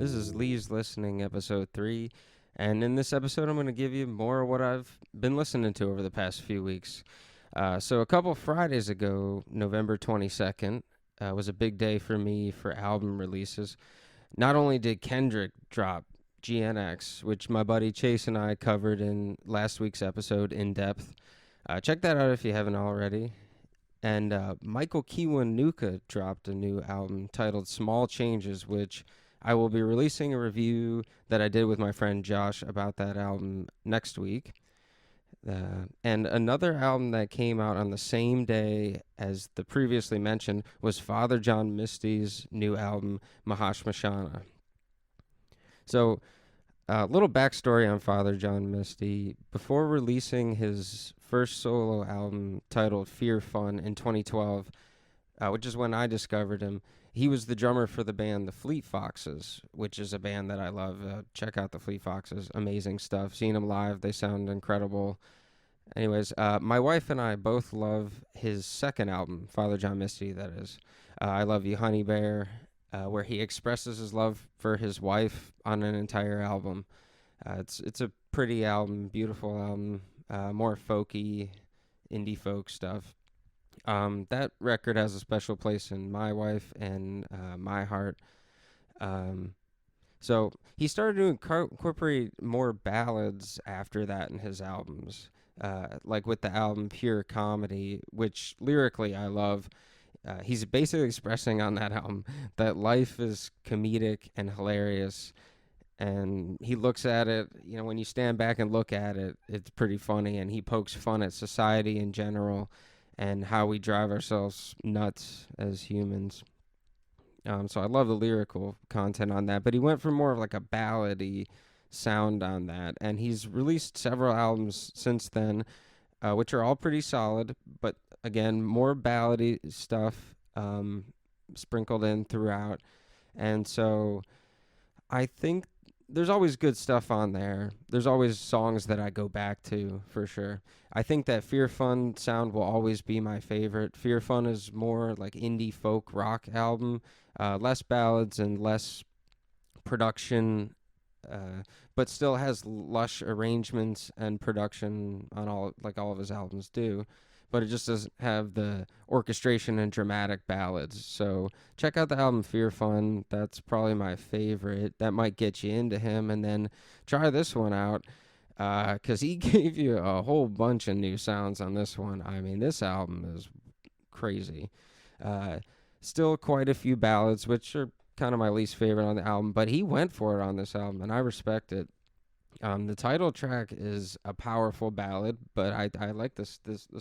This is Lee's Listening, episode 3. And in this episode, I'm going to give you more of what I've been listening to over the past few weeks. So, a couple Fridays ago, November 22nd, was a big day for me for album releases. Not only did Kendrick drop GNX, which my buddy Chase and I covered in last week's episode in depth. Check that out if you haven't already. And Michael Kiwanuka dropped a new album titled Small Changes, which I will be releasing a review that I did with my friend Josh about that album next week. And another album that came out on the same day as the previously mentioned was Father John Misty's new album, Mahashmashana. So, a little backstory on Father John Misty. Before releasing his first solo album titled Fear Fun in 2012, which is when I discovered him, he was the drummer for the band The Fleet Foxes, which is a band that I love. Check out The Fleet Foxes. Amazing stuff. Seeing them live, they sound incredible. Anyways, my wife and I both love his second album, Father John Misty, that is. I Love You, Honey Bear, where he expresses his love for his wife on an entire album. It's a pretty album, beautiful album, more folky, indie folk stuff. That record has a special place in my wife and my heart. So he started to incorporate more ballads after that in his albums, like with the album Pure Comedy, which lyrically I love. He's basically expressing on that album that life is comedic and hilarious. And he looks at it, when you stand back and look at it, it's pretty funny. And he pokes fun at society in general and how we drive ourselves nuts as humans. So I love the lyrical content on that. But he went for more of like a ballady sound on that. And he's released several albums since then, which are all pretty solid. But again, more ballady stuff sprinkled in throughout. And so I think there's always good stuff on there. There's always songs that I go back to, for sure. I think that Fear Fun sound will always be my favorite. Fear Fun is more like indie folk rock album, less ballads and less production, but still has lush arrangements and production on all of his albums do. But it just doesn't have the orchestration and dramatic ballads. So check out the album Fear Fun. That's probably my favorite. That might get you into him. And then try this one out, because he gave you a whole bunch of new sounds on this one. I mean, this album is crazy. Still quite a few ballads, which are kind of my least favorite on the album. But he went for it on this album, and I respect it. The title track is a powerful ballad, but I like this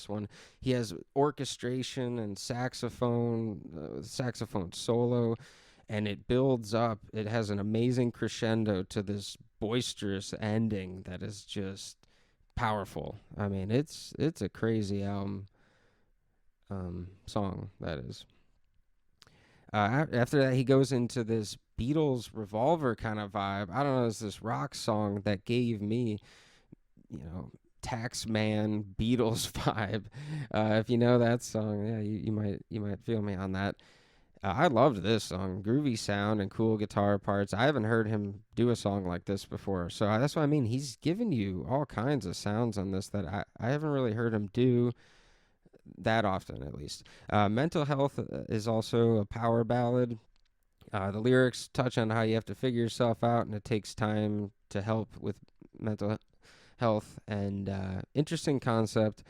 one. He has orchestration and saxophone solo, and it builds up. It has an amazing crescendo to this boisterous ending that is just powerful. I mean, it's a crazy album, song, that is. After that, he goes into this Beatles Revolver kind of vibe. I don't know, it's this rock song that gave me, Taxman Beatles vibe. If you know that song, yeah, you might feel me on that. I loved this song, groovy sound and cool guitar parts. I haven't heard him do a song like this before, so that's what I mean. He's given you all kinds of sounds on this that I haven't really heard him do that often, at least. Mental Health is also a power ballad. The lyrics touch on how you have to figure yourself out, and it takes time to help with mental health, and interesting concept.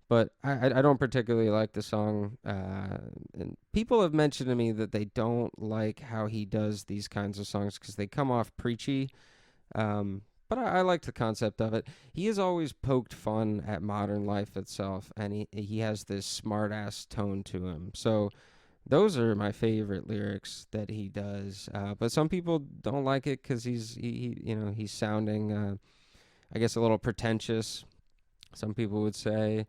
But I don't particularly like the song. And people have mentioned to me that they don't like how he does these kinds of songs because they come off preachy. But I like the concept of it. He has always poked fun at modern life itself, and he has this smart-ass tone to him. So those are my favorite lyrics that he does. But some people don't like it because he's sounding, I guess, a little pretentious, some people would say.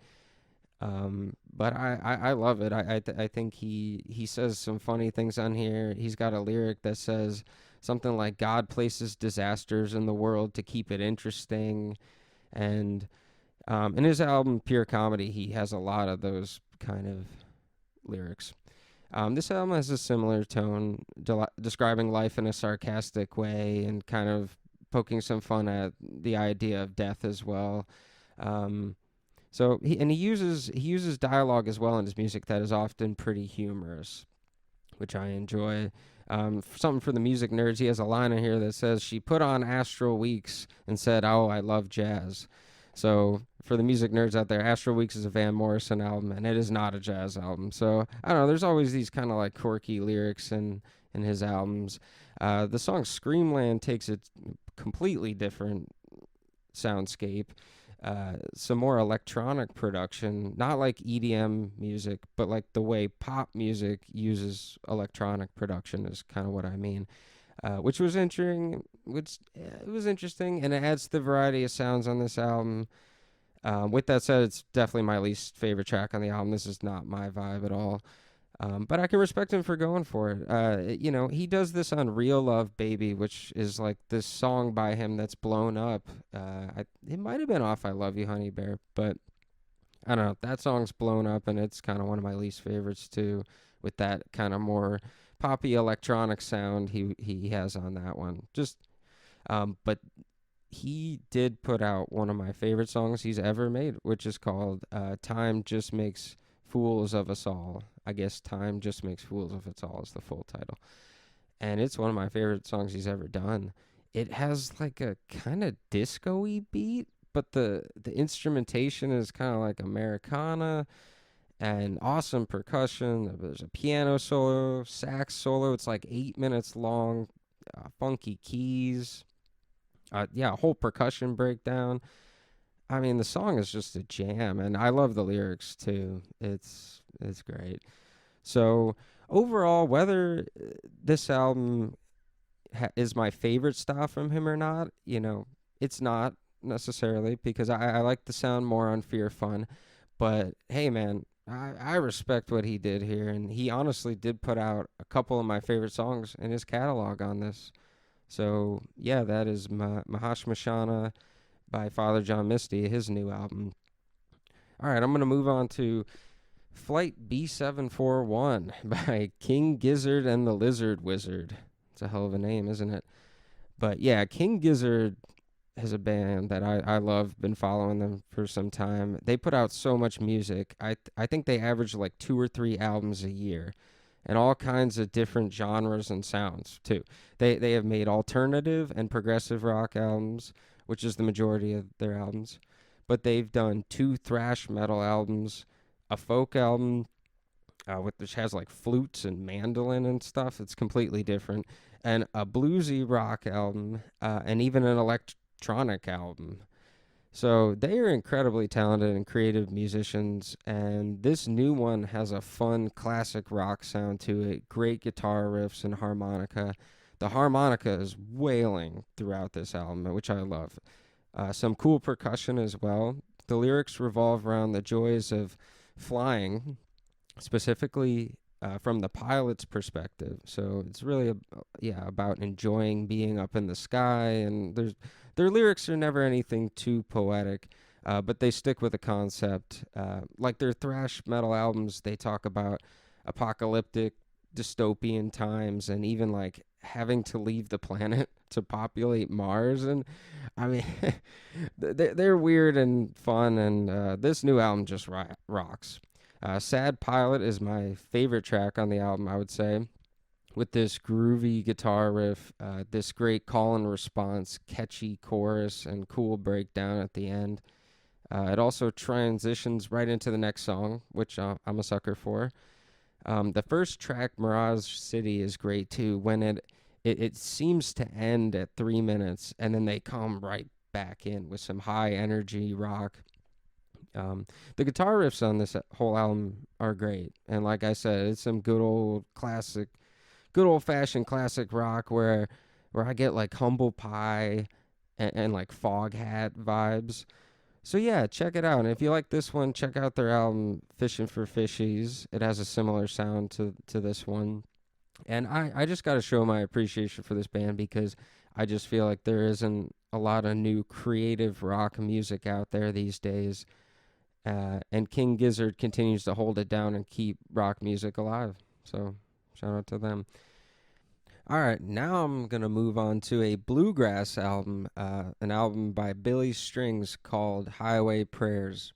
But I love it. I think he says some funny things on here. He's got a lyric that says something like God places disasters in the world to keep it interesting. And in his album Pure Comedy, he has a lot of those kind of lyrics. This album has a similar tone, describing life in a sarcastic way and kind of poking some fun at the idea of death as well. Um, so he uses dialogue as well in his music that is often pretty humorous, which I enjoy. Something for the music nerds, he has a line in here that says, "She put on Astral Weeks and said, 'Oh, I love jazz.'" So for the music nerds out there, Astral Weeks is a Van Morrison album, and it is not a jazz album. So I don't know. There's always these kind of like quirky lyrics in his albums. The song "Screamland" takes a completely different soundscape. Some more electronic production, not like EDM music, but like the way pop music uses electronic production is kind of what I mean. Which was interesting. It was interesting, and it adds to the variety of sounds on this album. With that said, it's definitely my least favorite track on the album. This is not my vibe at all. But I can respect him for going for it. He does this on "Real Love Baby," which is like this song by him that's blown up. It might have been off "I Love You, Honey Bear," but I don't know. That song's blown up, and it's kind of one of my least favorites too, with that kind of more poppy electronic sound he has on that one. But he did put out one of my favorite songs he's ever made, which is called "Time Just Makes Fools of Us All." I guess "Time Just Makes Fools of Us All" is the full title. And it's one of my favorite songs he's ever done. It has like a kind of disco-y beat, but the instrumentation is kind of like Americana and awesome percussion. There's a piano solo, sax solo. It's like 8 minutes long, funky keys. A whole percussion breakdown. I mean, the song is just a jam, and I love the lyrics too. It's great. So overall, whether this album is my favorite stuff from him or not, it's not necessarily, because I like the sound more on Fear Fun. But hey, man, I respect what he did here, and he honestly did put out a couple of my favorite songs in his catalog on this. So yeah, that is Mahashmashana by Father John Misty, his new album. All right, I'm going to move on to Flight B741 by King Gizzard and the Lizard Wizard. It's a hell of a name, isn't it? But yeah, King Gizzard is a band that I love, been following them for some time. They put out so much music. I think they average like 2 or 3 albums a year, and all kinds of different genres and sounds too. They have made alternative and progressive rock albums, which is the majority of their albums. But they've done 2 thrash metal albums, a folk album, which has like flutes and mandolin and stuff. It's completely different. And a bluesy rock album, and even an electronic album. So they are incredibly talented and creative musicians, and this new one has a fun classic rock sound to it, great guitar riffs and harmonica. The harmonica is wailing throughout this album, which I love. Some cool percussion as well. The lyrics revolve around the joys of flying, specifically from the pilot's perspective. So it's really about enjoying being up in the sky, and their lyrics are never anything too poetic, but they stick with the concept. Like their thrash metal albums, they talk about apocalyptic dystopian times, and even like having to leave the planet to populate Mars. And I mean, they're weird and fun, and this new album just rocks. Sad Pilot is my favorite track on the album, I would say, with this groovy guitar riff, this great call and response, catchy chorus, and cool breakdown at the end. It also transitions right into the next song, which I'm a sucker for. The first track, Mirage City, is great too, when it seems to end at 3 minutes, and then they come right back in with some high energy rock. The guitar riffs on this whole album are great, and like I said, it's some good old fashioned classic rock where I get like Humble Pie and like Foghat vibes. So yeah, check it out. And if you like this one, check out their album Fishing for Fishies. It has a similar sound to this one. And I just got to show my appreciation for this band, because I just feel like there isn't a lot of new creative rock music out there these days. And King Gizzard continues to hold it down and keep rock music alive. So shout out to them. All right, now I'm gonna move on to a bluegrass album, an album by Billy Strings called Highway Prayers.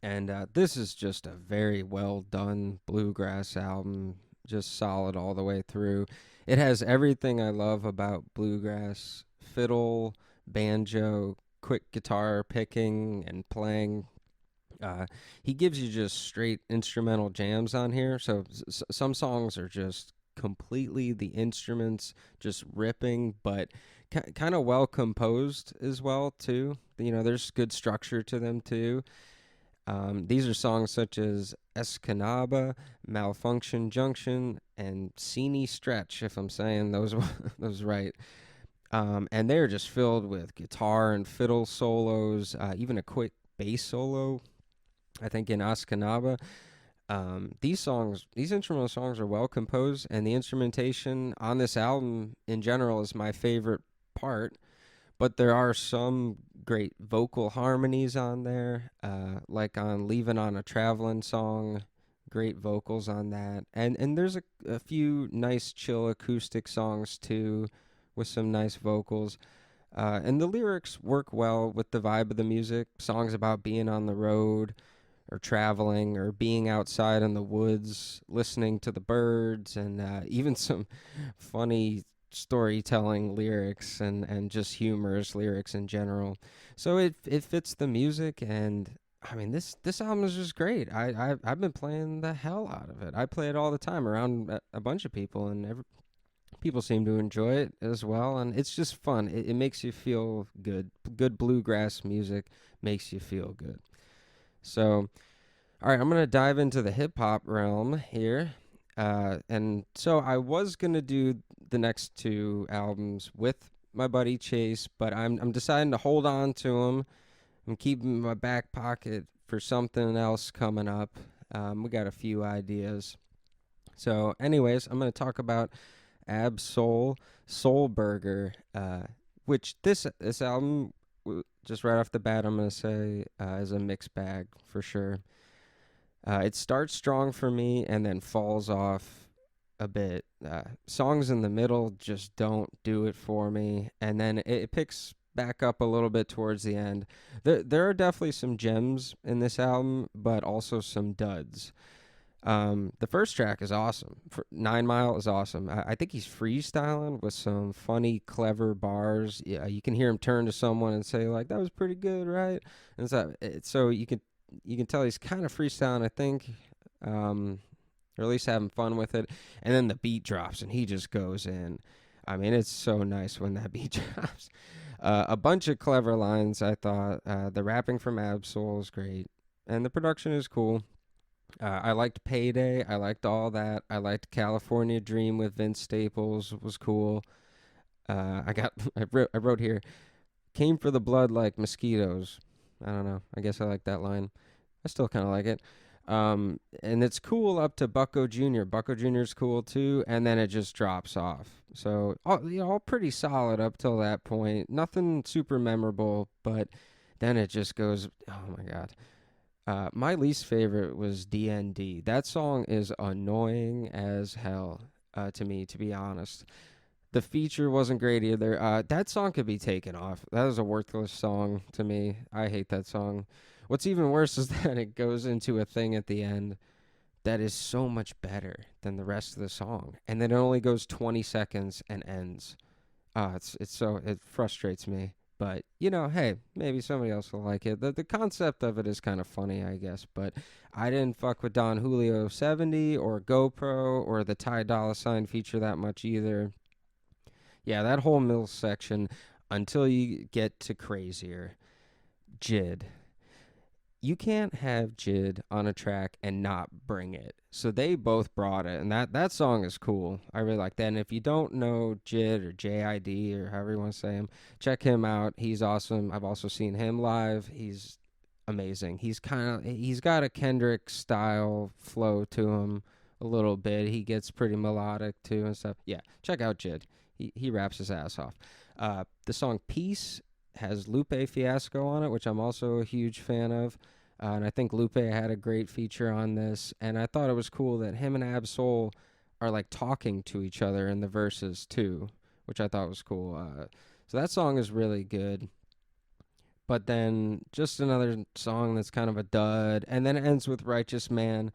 And this is just a very well done bluegrass album, just solid all the way through. It has everything I love about bluegrass: fiddle, banjo, quick guitar picking and playing. He gives you just straight instrumental jams on here. So some songs are just completely the instruments just ripping, but kind of well composed as well too. You know, there's good structure to them too. These are songs such as Escanaba, Malfunction Junction, and Sini Stretch, if I'm saying those those right. And they're just filled with guitar and fiddle solos, even a quick bass solo, I think, in Escanaba. These instrumental songs are well composed, and the instrumentation on this album in general is my favorite part. But there are some great vocal harmonies on there, like on "Leaving on a Traveling" song. Great vocals on that, and there's a few nice chill acoustic songs too, with some nice vocals. And the lyrics work well with the vibe of the music. Songs about being on the road, or traveling, or being outside in the woods, listening to the birds, and even some funny storytelling lyrics and just humorous lyrics in general. So it fits the music, and I mean this album is just great. I've been playing the hell out of it. I play it all the time around a bunch of people, and people seem to enjoy it as well, and it's just fun. It makes you feel good. Good bluegrass music makes you feel good. So, all right, I'm going to dive into the hip hop realm here. And so I was going to do the next two albums with my buddy Chase, but I'm deciding to hold on to them. I'm keeping my back pocket for something else coming up. We got a few ideas. So, anyways, I'm going to talk about Ab Soul Soul Burger, which this album, just right off the bat, I'm going to say is a mixed bag for sure. It starts strong for me and then falls off a bit. Songs in the middle just don't do it for me, and then it picks back up a little bit towards the end. There are definitely some gems in this album, but also some duds. The first track is awesome. 9 Mile is awesome. I think he's freestyling with some funny, clever bars. Yeah, you can hear him turn to someone and say like, "That was pretty good, right?" And so you can tell he's kind of freestyling, I think, or at least having fun with it. And then the beat drops, and he just goes in. I mean, it's so nice when that beat drops. A bunch of clever lines, I thought. The rapping from Absol is great, and the production is cool. I liked Payday. I liked all that. I liked California Dream with Vince Staples. Was cool. I wrote here, came for the blood like mosquitoes. I don't know. I guess I like that line. I still kind of like it. And it's cool up to Bucko Jr. Bucko Jr. is cool too, and then it just drops off. So all pretty solid up till that point. Nothing super memorable, but then it just goes. Oh my god. My least favorite was DND. That song is annoying as hell to me, to be honest. The feature wasn't great either. That song could be taken off. That is a worthless song to me. I hate that song. What's even worse is that it goes into a thing at the end that is so much better than the rest of the song, and then it only goes 20 seconds and ends. It frustrates me. But hey, maybe somebody else will like it. The concept of it is kind of funny, I guess. But I didn't fuck with Don Julio 70 or GoPro or the Ty Dolla Sign feature that much either. Yeah, that whole middle section until you get to Crazier. Jid. You can't have Jid on a track and not bring it. So they both brought it, and that song is cool. I really like that. And if you don't know Jid or JID or however you want to say him, check him out. He's awesome. I've also seen him live. He's amazing. He's got a Kendrick style flow to him a little bit. He gets pretty melodic too and stuff. Yeah, check out Jid. He raps his ass off. The song Peace has Lupe Fiasco on it, which I'm also a huge fan of. And I think Lupe had a great feature on this. And I thought it was cool that him and Absol are like talking to each other in the verses too, which I thought was cool. So that song is really good. But then just another song that's kind of a dud, and then it ends with Righteous Man,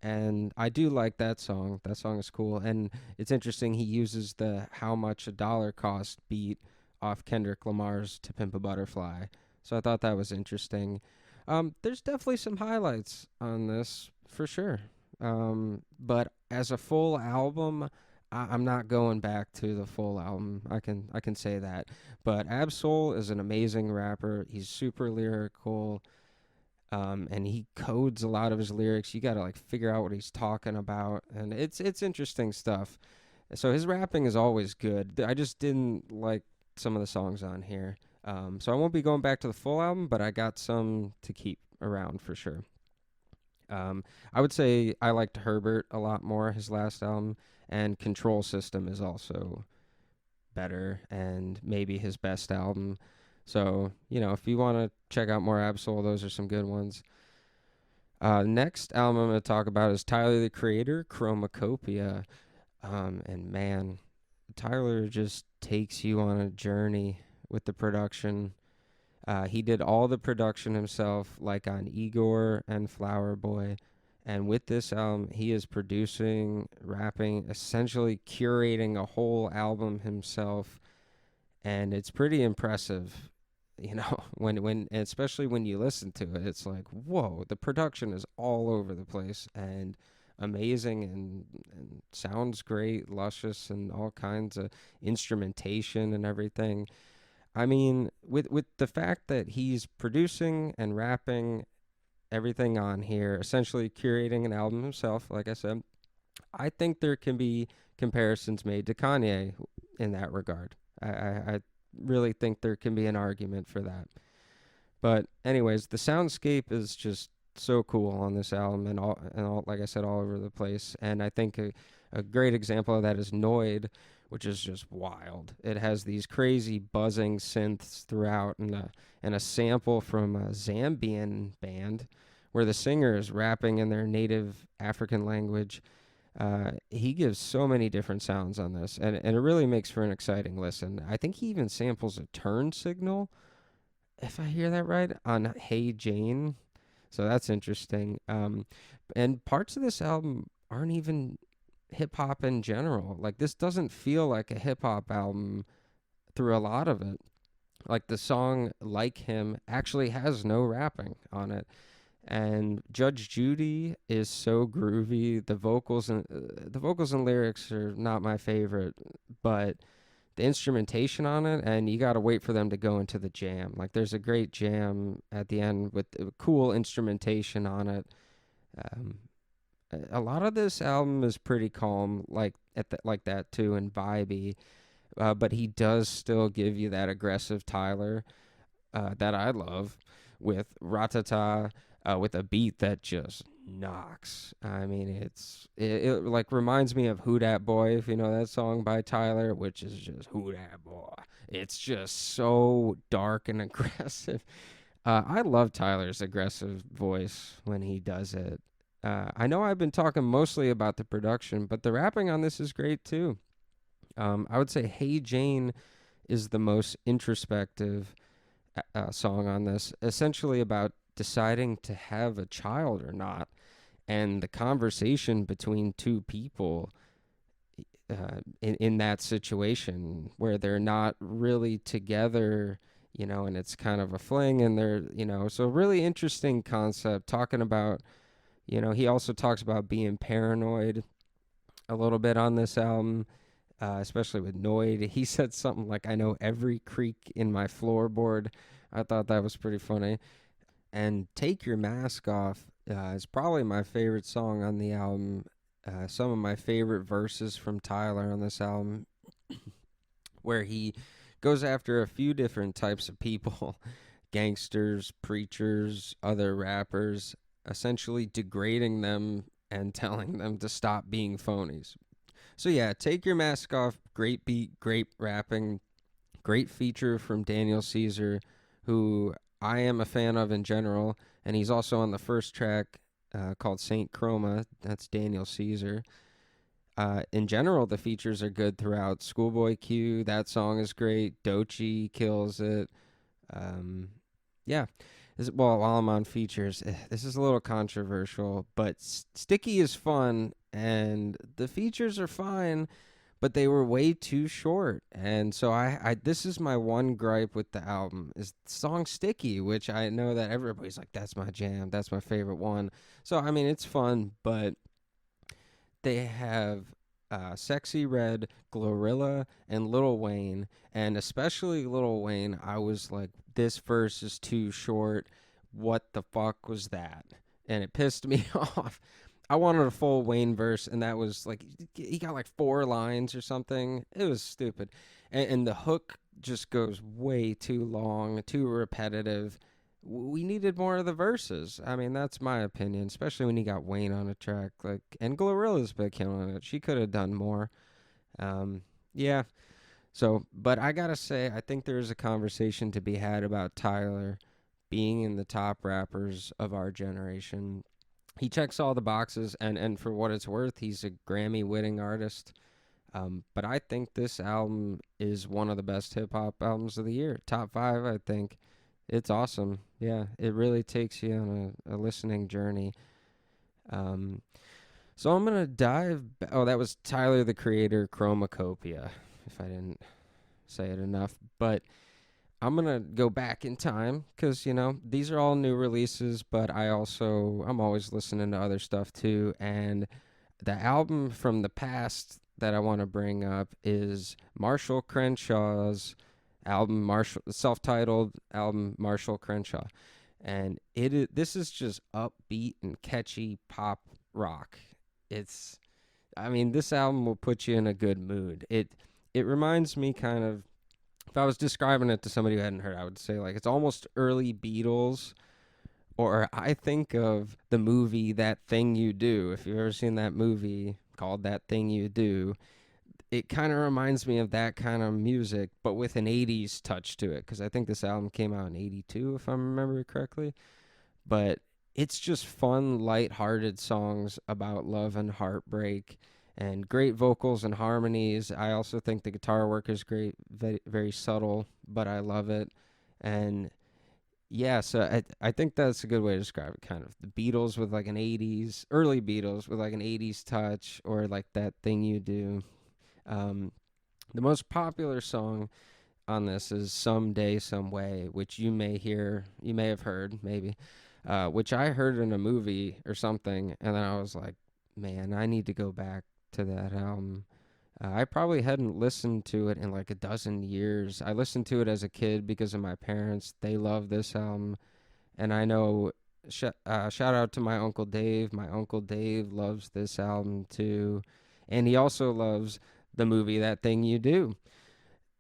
and I do like that song. That song is cool, and it's interesting. He uses the "How Much a Dollar Cost" beat off Kendrick Lamar's "To Pimp a Butterfly," so I thought that was interesting. There's definitely some highlights on this for sure, but as a full album, I'm not going back to the full album. I can say that. But Absol is an amazing rapper. He's super lyrical, and he codes a lot of his lyrics. You got to like figure out what he's talking about, and it's interesting stuff. So his rapping is always good. I just didn't like some of the songs on here. So I won't be going back to the full album, but I got some to keep around for sure. I would say I liked Herbert a lot more, his last album, and Control System is also better and maybe his best album. So, if you want to check out more Absol, those are some good ones. Next album I'm going to talk about is Tyler the Creator, Chromacopia. And man, Tyler just takes you on a journey with the production. He did all the production himself, like on Igor and Flower Boy. And with this album, he is producing, rapping, essentially curating a whole album himself. And it's pretty impressive, when especially when you listen to it, it's like, whoa, the production is all over the place and amazing and sounds great, luscious, and all kinds of instrumentation and everything. I mean, with the fact that he's producing and rapping everything on here, essentially curating an album himself, like I said, I think there can be comparisons made to Kanye in that regard. I really think there can be an argument for that. But anyways, the soundscape is just so cool on this album, and all like I said, all over the place. And I think a great example of that is Noid, which is just wild. It has these crazy buzzing synths throughout, and a sample from a Zambian band where the singer is rapping in their native African language. He gives so many different sounds on this, and it really makes for an exciting listen. I think he even samples a turn signal, if I hear that right, on Hey Jane. So that's interesting. And parts of this album aren't even hip hop in general. Like, this doesn't feel like a hip hop album through a lot of it. Like, the song Like Him actually has no rapping on it. And Judge Judy is so groovy. The vocals and lyrics are not my favorite, but the instrumentation on it, and you got to wait for them to go into the jam. Like, there's a great jam at the end with cool instrumentation on it. Um, a lot of this album is pretty calm, like that too, and vibey. But he does still give you that aggressive Tyler that I love with Ratata, with a beat that just knocks. I mean, it like reminds me of Who Dat Boy, if you know that song by Tyler, which is just Who Dat Boy. It's just so dark and aggressive. I love Tyler's aggressive voice when he does it. I know I've been talking mostly about the production, but the rapping on this is great too. I would say Hey Jane is the most introspective song on this, essentially about deciding to have a child or not, and the conversation between two people in that situation where they're not really together, and it's kind of a fling, and so really interesting concept talking about, he also talks about being paranoid a little bit on this album, especially with Noid. He said something like, "I know every creak in my floorboard." I thought that was pretty funny. And Take Your Mask Off is probably my favorite song on the album. Some of my favorite verses from Tyler on this album, where he goes after a few different types of people, gangsters, preachers, other rappers, essentially degrading them and telling them to stop being phonies. So yeah, Take Your Mask Off, great beat, great rapping, great feature from Daniel Caesar, who I am a fan of in general, and he's also on the first track called Saint Chroma. That's Daniel Caesar. In general, the features are good throughout. Schoolboy Q, that song is great. Doechii kills it. Um, yeah. Well, while I'm on features, this is a little controversial, but Sticky is fun, and the features are fine, but they were way too short. And so this is my one gripe with the album is the song Sticky, which I know that everybody's like, that's my jam, that's my favorite one. So I mean, it's fun, but they have Sexy Red, Glorilla, and Lil Wayne. And especially Lil Wayne, I was like, this verse is too short. What the fuck was that? And it pissed me off. I wanted a full Wayne verse, and that was like, he got like 4 lines or something. It was stupid. And the hook just goes way too long, too repetitive. We needed more of the verses. I mean, that's my opinion, especially when you got Wayne on a track. Like, and Glorilla's been killing it. She could have done more. Yeah. So, but I gotta say, I think there's a conversation to be had about Tyler being in the top rappers of our generation. He checks all the boxes, and for what it's worth, he's a Grammy-winning artist. But I think this album is one of the best hip-hop albums of the year. Top 5, I think. It's awesome. Yeah, it really takes you on a listening journey. So I'm going to dive... Oh, that was Tyler, the Creator, CHROMAKOPIA, if I didn't say it enough. But I'm going to go back in time because, you know, these are all new releases, but I'm always listening to other stuff too. And the album from the past that I want to bring up is Marshall Crenshaw's album, self-titled album, Marshall Crenshaw. And this is just upbeat and catchy pop rock. This album will put you in a good mood. It reminds me kind of, if I was describing it to somebody who hadn't heard, I would say like it's almost early Beatles, or I think of the movie That Thing You Do. If you've ever seen that movie called That Thing You Do, it kind of reminds me of that kind of music, but with an 80s touch to it, because I think this album came out in 82, if I remember correctly. But it's just fun, light-hearted songs about love and heartbreak, and great vocals and harmonies. I also think the guitar work is great, very, very subtle, but I love it. And yeah, so I think that's a good way to describe it, kind of. The Beatles with like an 80s, early Beatles with like an 80s touch, or like That Thing You Do. The most popular song on this is Someday, Some Way, which you may have heard, maybe, which I heard in a movie or something, and then I was like, man, I need to go back to that album. I probably hadn't listened to it in like a dozen years. I listened to it as a kid because of my parents. They love this album, and I know, shout out to my Uncle Dave. My Uncle Dave loves this album too, and he also loves the movie That Thing You Do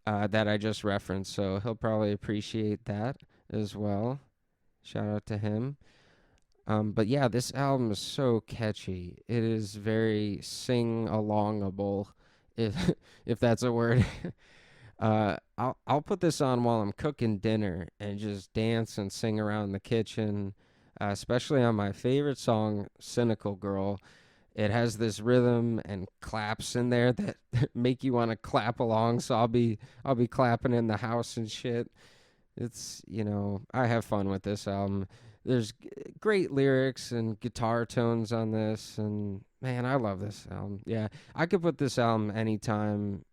that I just referenced, so he'll probably appreciate that as well. Shout out to him. But yeah, this album is so catchy. It is very sing-alongable, if if that's a word. I'll put this on while I'm cooking dinner and just dance and sing around the kitchen, especially on my favorite song, Cynical Girl. It has this rhythm and claps in there that make you want to clap along. So I'll be clapping in the house and shit. It's, I have fun with this album. There's great lyrics and guitar tones on this, and man, I love this album. Yeah, I could put this album anytime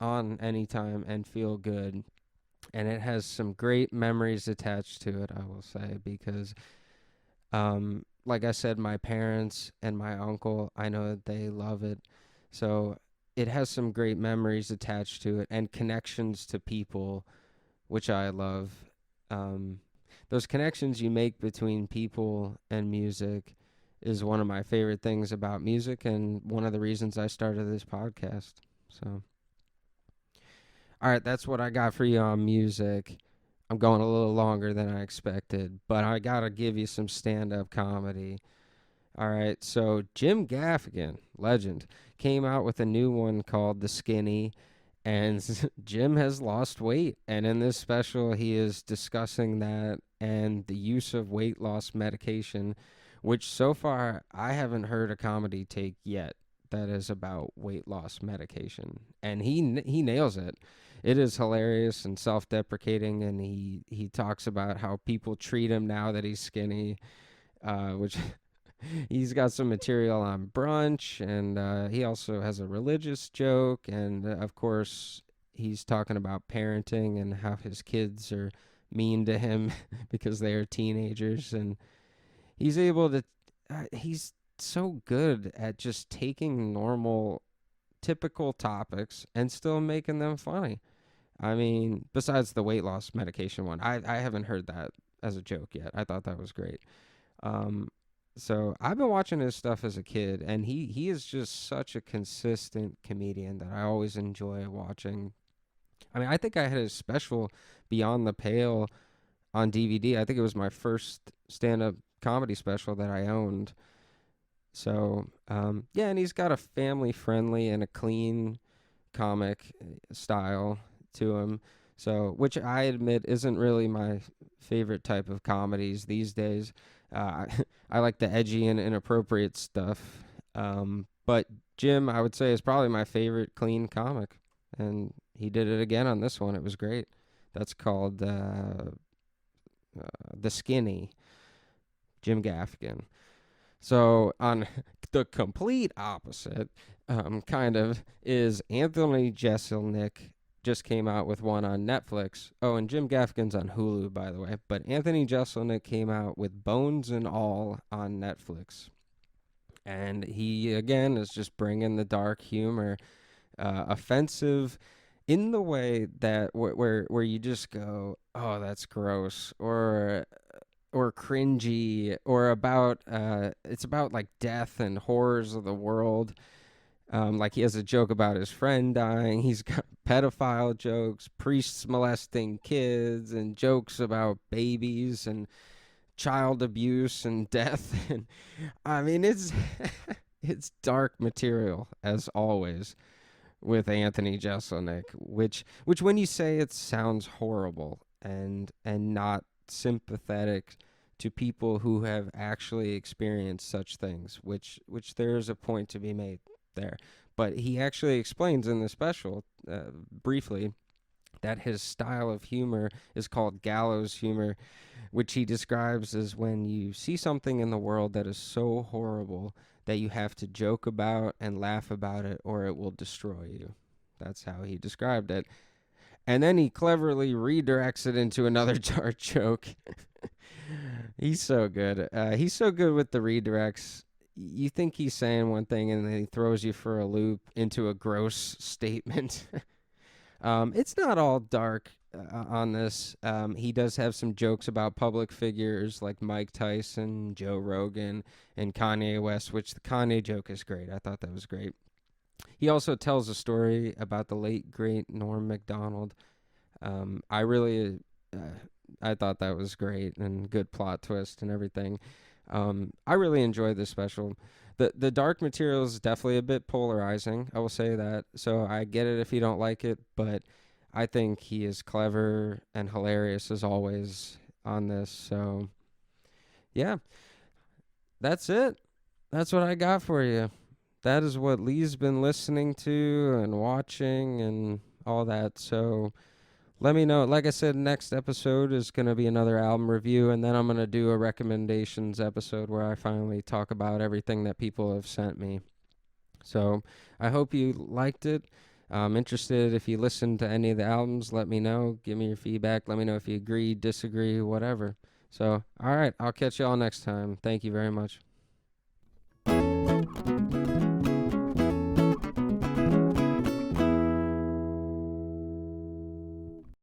and feel good. And it has some great memories attached to it, I will say, because like I said, my parents and my uncle, I know that they love it. So it has some great memories attached to it and connections to people, which I love. Those connections you make between people and music is one of my favorite things about music, and one of the reasons I started this podcast. So, all right, that's what I got for you on music. I'm going a little longer than I expected, but I got to give you some stand-up comedy. All right, so Jim Gaffigan, legend, came out with a new one called The Skinny, and Jim has lost weight. And in this special, he is discussing that and the use of weight loss medication, which so far I haven't heard a comedy take yet that is about weight loss medication. And he nails it. It is hilarious and self-deprecating, and he talks about how people treat him now that he's skinny, which he's got some material on brunch, and he also has a religious joke, and of course he's talking about parenting and how his kids are mean to him because they are teenagers, and he's able to he's so good at just taking normal typical topics and still making them funny. I mean, besides the weight loss medication one, I haven't heard that as a joke yet. I thought that was great. um so I've been watching his stuff as a kid, and he is just such a consistent comedian that I always enjoy watching. I mean, I think I had his special Beyond the Pale on DVD. I think it was my first stand-up comedy special that I owned. So, yeah, and he's got a family-friendly and a clean comic style to him. So, which I admit isn't really my favorite type of comedies these days. I like the edgy and inappropriate stuff. But Jim, I would say, is probably my favorite clean comic. And he did it again on this one. It was great. That's called The Skinny, Jim Gaffigan. So on the complete opposite, kind of, is Anthony Jeselnik just came out with one on Netflix. Oh, and Jim Gaffigan's on Hulu, by the way. But Anthony Jeselnik came out with Bones and All on Netflix. And he, again, is just bringing the dark humor, offensive in the way that where you just go, oh, that's gross, or cringy, or about it's about like death and horrors of the world. Like he has a joke about his friend dying. He's got pedophile jokes, priests molesting kids, and jokes about babies and child abuse and death. And I mean, it's it's dark material as always with Anthony Jeselnik, which when you say it sounds horrible and not sympathetic to people who have actually experienced such things, which there's a point to be made there. But he actually explains in the special, briefly, that his style of humor is called gallows humor, which he describes as when you see something in the world that is so horrible that you have to joke about and laugh about it, or it will destroy you. That's how he described it. And then he cleverly redirects it into another dark joke. He's so good. He's so good with the redirects. You think he's saying one thing, and then he throws you for a loop into a gross statement. It's not all dark on this. He does have some jokes about public figures like Mike Tyson, Joe Rogan, and Kanye West, which the Kanye joke is great. I thought that was great. He also tells a story about the late, great Norm Macdonald. I really, I thought that was great, and good plot twist and everything. I really enjoyed this special. The dark material is definitely a bit polarizing, I will say that. So I get it if you don't like it, but I think he is clever and hilarious as always on this. So, yeah, that's it. That's what I got for you. That is what Lee's been listening to and watching and all that. So let me know. Like I said, next episode is going to be another album review, and then I'm going to do a recommendations episode where I finally talk about everything that people have sent me. So I hope you liked it. I'm interested if you listened to any of the albums. Let me know. Give me your feedback. Let me know if you agree, disagree, whatever. So, all right. I'll catch you all next time. Thank you very much.